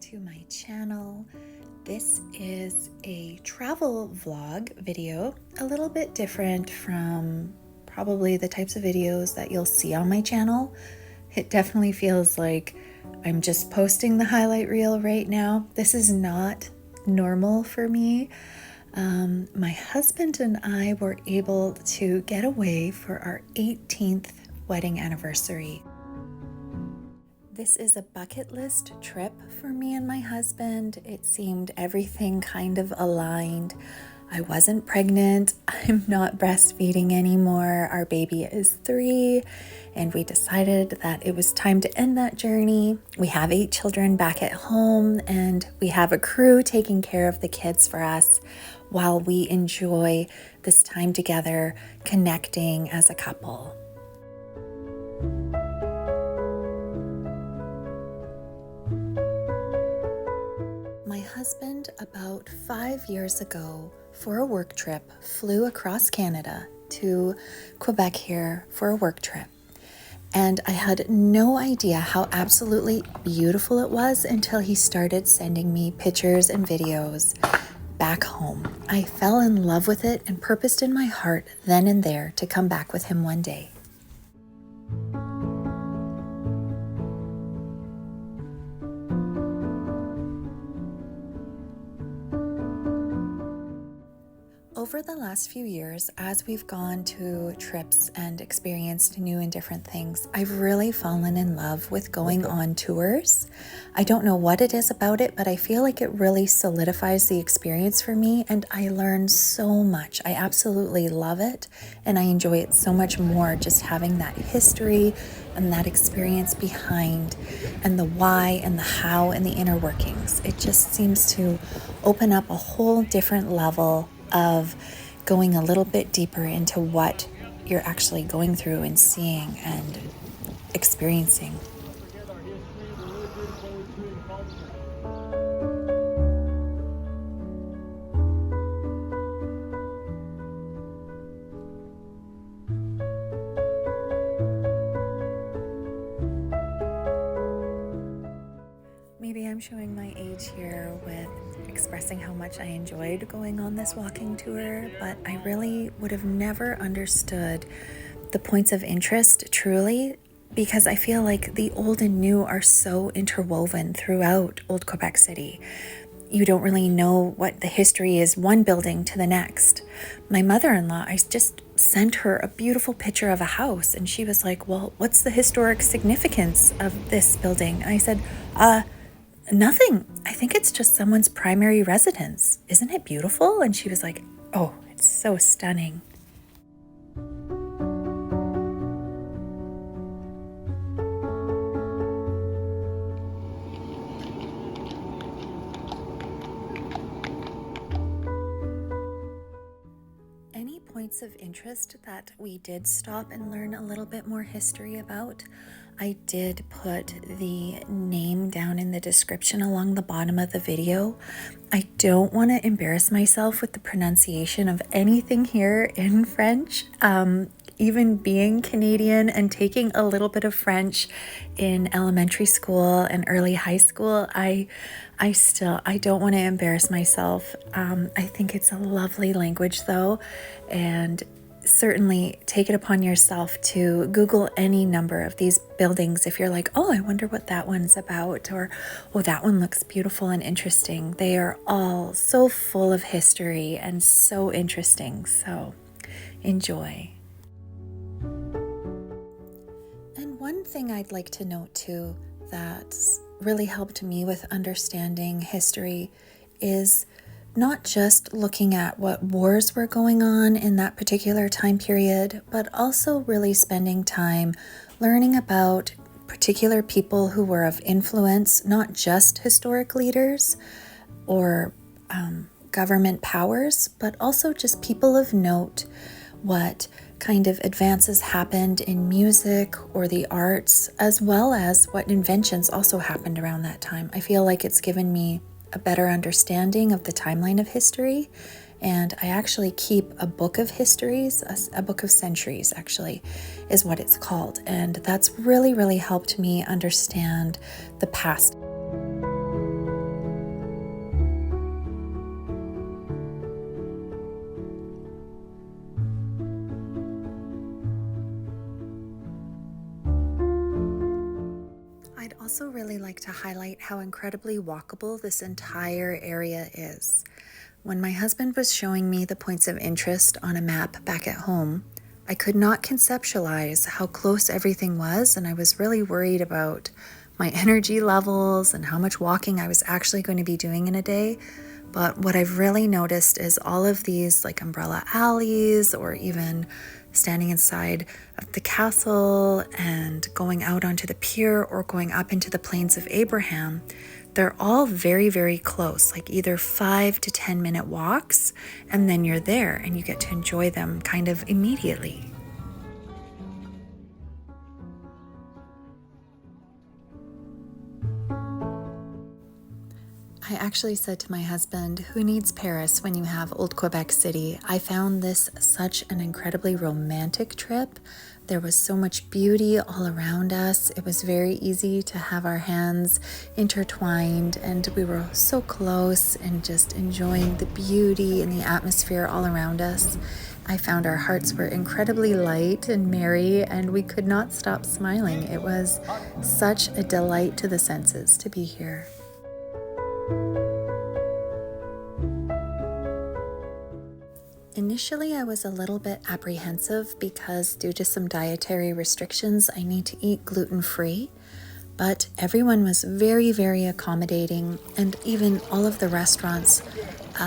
to my channel. This is a travel vlog video, a little bit different from probably the types of videos that you'll see on my channel. It definitely feels like I'm just posting the highlight reel right now. This is not normal for me. My husband and I were able to get away for our 18th wedding anniversary. This is a bucket list trip for me and my husband. It seemed everything kind of aligned. I wasn't pregnant. I'm not breastfeeding anymore. Our baby is 3, and we decided that it was time to end that journey. We have 8 children back at home, and we have a crew taking care of the kids for us while we enjoy this time together, connecting as a couple. My husband, about 5 years ago, for a work trip, flew across Canada to Quebec here for a work trip. And I had no idea how absolutely beautiful it was until he started sending me pictures and videos back home. I fell in love with it and purposed in my heart then and there to come back with him one day. Over the last few years, as we've gone to trips and experienced new and different things, I've really fallen in love with going on tours. I don't know what it is about it, but I feel like it really solidifies the experience for me, and I learn so much. I absolutely love it, and I enjoy it so much more just having that history and that experience behind, and the why and the how and the inner workings. It just seems to open up a whole different level of going a little bit deeper into what you're actually going through and seeing and experiencing. Maybe I'm showing my age here with expressing how much I enjoyed going on this walking tour, but I really would have never understood the points of interest truly, because I feel like the old and new are so interwoven throughout Old Quebec City. You don't really know what the history is one building to the next. My mother-in-law, I just sent her a beautiful picture of a house, and she was like, well, what's the historic significance of this building? And I said, nothing. I think it's just someone's primary residence. Isn't it beautiful? And she was like, oh, it's so stunning. Any points of interest that we did stop and learn a little bit more history about, I did put the name down in the description along the bottom of the video. I don't want to embarrass myself with the pronunciation of anything here in French. Even being Canadian and taking a little bit of French in elementary school and early high school, I don't want to embarrass myself. I think it's a lovely language though, and certainly take it upon yourself to Google any number of these buildings if you're like, oh, I wonder what that one's about, or oh, that one looks beautiful and interesting. They are all so full of history and so interesting, so enjoy. And one thing I'd like to note too that's really helped me with understanding history is not just looking at what wars were going on in that particular time period, but also really spending time learning about particular people who were of influence, not just historic leaders or government powers, but also just people of note, what kind of advances happened in music or the arts, as well as what inventions also happened around that time. I feel like it's given me a better understanding of the timeline of history, and I actually keep a book of histories, a book of centuries actually is what it's called, and that's really helped me understand the past. I'd also really like to highlight how incredibly walkable this entire area is. When my husband was showing me the points of interest on a map back at home, I could not conceptualize how close everything was, and I was really worried about my energy levels and how much walking I was actually going to be doing in a day. But what I've really noticed is all of these like umbrella alleys, or even standing inside of the castle and going out onto the pier or going up into the Plains of Abraham, they're all very, very close, like either 5 to 10 minute walks, and then you're there and you get to enjoy them kind of immediately. I actually said to my husband, who needs Paris when you have Old Quebec City? I found this such an incredibly romantic trip. There was so much beauty all around us. It was very easy to have our hands intertwined, and we were so close and just enjoying the beauty and the atmosphere all around us. I found our hearts were incredibly light and merry, and we could not stop smiling. It was such a delight to the senses to be here. Initially, I was a little bit apprehensive because due to some dietary restrictions, I need to eat gluten-free, but everyone was very, very accommodating, and even all of the restaurants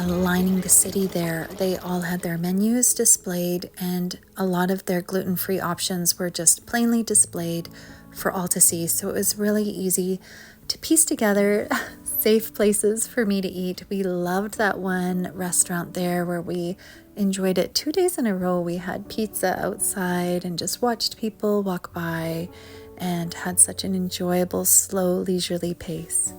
lining the city there, they all had their menus displayed, and a lot of their gluten-free options were just plainly displayed for all to see. So it was really easy to piece together safe places for me to eat. We loved that one restaurant there where we enjoyed it 2 days in a row. We had pizza outside and just watched people walk by and had such an enjoyable, slow, leisurely pace.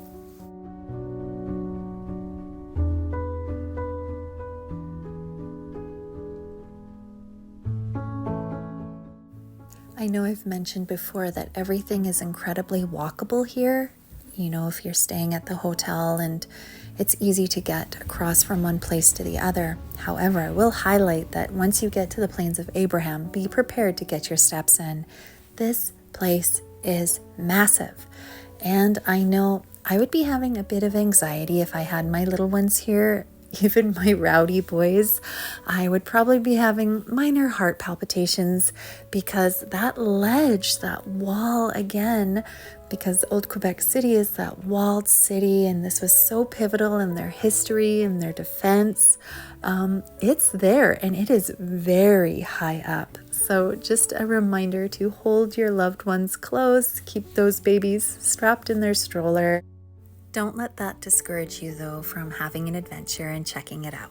I know I've mentioned before that everything is incredibly walkable here. You know, if you're staying at the hotel, and it's easy to get across from one place to the other. However, I will highlight that once you get to the Plains of Abraham, be prepared to get your steps in. This place is massive, and I know I would be having a bit of anxiety if I had my little ones here. Even my rowdy boys, I would probably be having minor heart palpitations because that ledge, that wall again, because Old Quebec City is that walled city, and this was so pivotal in their history and their defense. It's there, and it is very high up. So just a reminder to hold your loved ones close, keep those babies strapped in their stroller. Don't let that discourage you, though, from having an adventure and checking it out.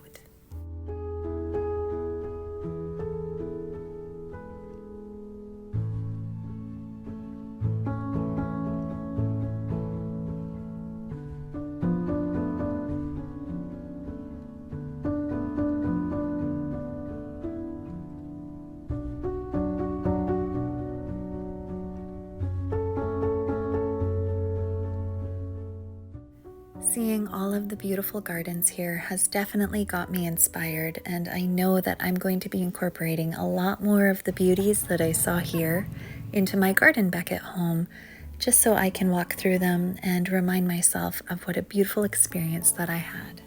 Seeing all of the beautiful gardens here has definitely got me inspired, and I know that I'm going to be incorporating a lot more of the beauties that I saw here into my garden back at home, just so I can walk through them and remind myself of what a beautiful experience that I had.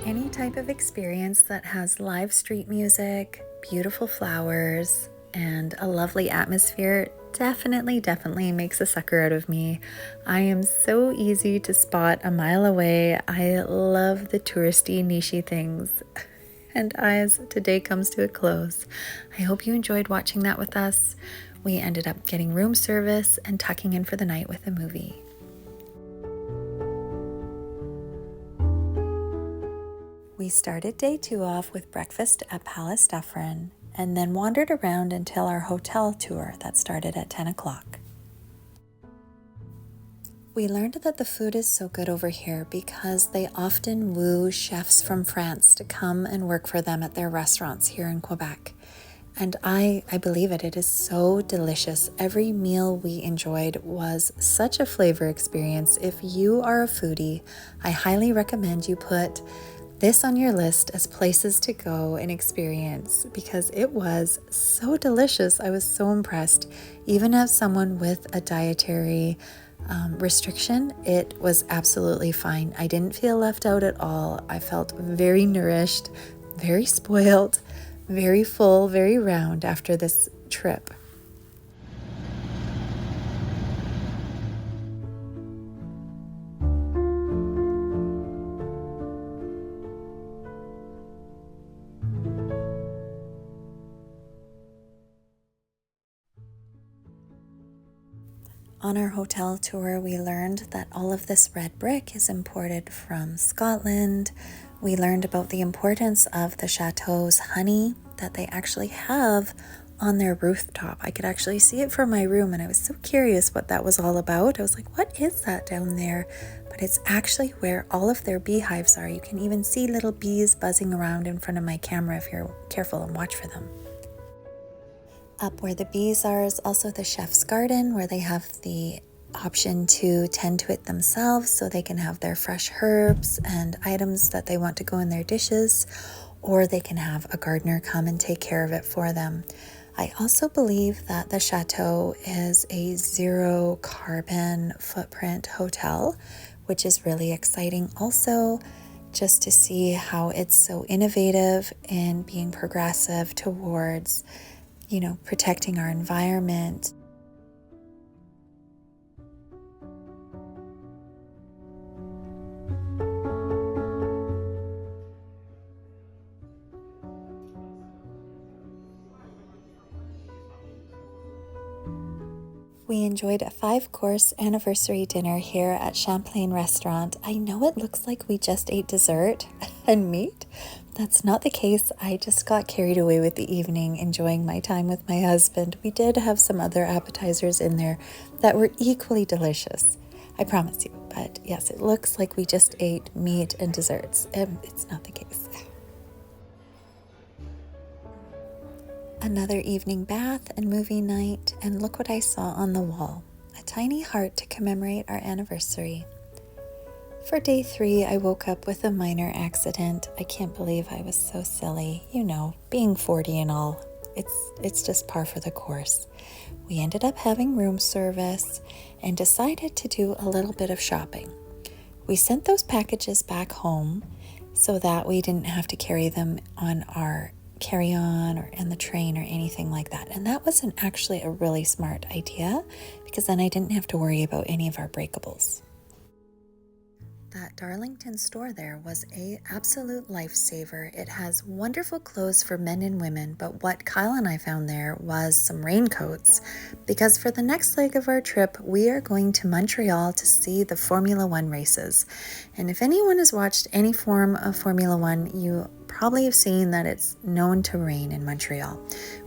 Any type of experience that has live street music, beautiful flowers, and a lovely atmosphere definitely makes a sucker out of me. I am so easy to spot a mile away. I love the touristy, nichey things. And as today comes to a close, I hope you enjoyed watching that with us. We ended up getting room service and tucking in for the night with a movie. We started day 2 off with breakfast at Palace Dufferin, and then wandered around until our hotel tour that started at 10 o'clock. We learned that the food is so good over here because they often woo chefs from France to come and work for them at their restaurants here in Quebec. And I believe it. It is so delicious. Every meal we enjoyed was such a flavor experience. If you are a foodie, I highly recommend you put this on your list as places to go and experience because it was so delicious. I was so impressed. Even as someone with a dietary restriction, it was absolutely fine. I didn't feel left out at all. I felt very nourished, very spoiled, very full, very round after this trip. On our hotel tour, we learned that all of this red brick is imported from Scotland. We learned about the importance of the chateau's honey that they actually have on their rooftop. I could actually see it from my room, and I was so curious what that was all about. I was like, what is that down there? But it's actually where all of their beehives are. You can even see little bees buzzing around in front of my camera if you're careful and watch for them. Up where the bees are is also the chef's garden, where they have the option to tend to it themselves so they can have their fresh herbs and items that they want to go in their dishes, or they can have a gardener come and take care of it for them. I also believe that the chateau is a zero carbon footprint hotel, which is really exciting also, just to see how it's so innovative in being progressive towards protecting our environment. We enjoyed a 5-course anniversary dinner here at Champlain Restaurant. I know it looks like we just ate dessert and meat. That's not the case. I just got carried away with the evening, enjoying my time with my husband. We did have some other appetizers in there that were equally delicious, I promise you. But yes, it looks like we just ate meat and desserts. It's not the case. Another evening bath and movie night, and look what I saw on the wall. A tiny heart to commemorate our anniversary. For day 3, I woke up with a minor accident. I can't believe I was so silly. Being 40 and all, it's just par for the course. We ended up having room service and decided to do a little bit of shopping. We sent those packages back home so that we didn't have to carry them on our carry-on or in the train or anything like that. And that was actually a really smart idea because then I didn't have to worry about any of our breakables. That Darlington store there was an absolute lifesaver. It has wonderful clothes for men and women, but what Kyle and I found there was some raincoats because for the next leg of our trip, we are going to Montreal to see the Formula One races. And if anyone has watched any form of Formula One, you probably have seen that it's known to rain in Montreal.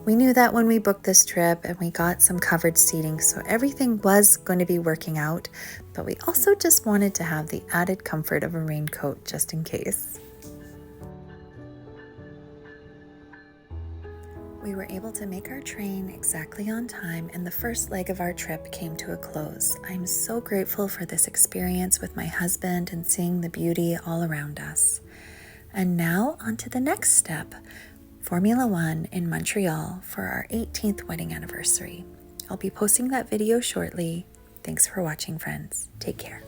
We knew that when we booked this trip and we got some covered seating, so everything was going to be working out, but we also just wanted to have the added comfort of a raincoat just in case. We were able to make our train exactly on time, and the first leg of our trip came to a close. I'm so grateful for this experience with my husband and seeing the beauty all around us. And now on to the next step, Formula One in Montreal for our 18th wedding anniversary. I'll be posting that video shortly. Thanks for watching, friends. Take care.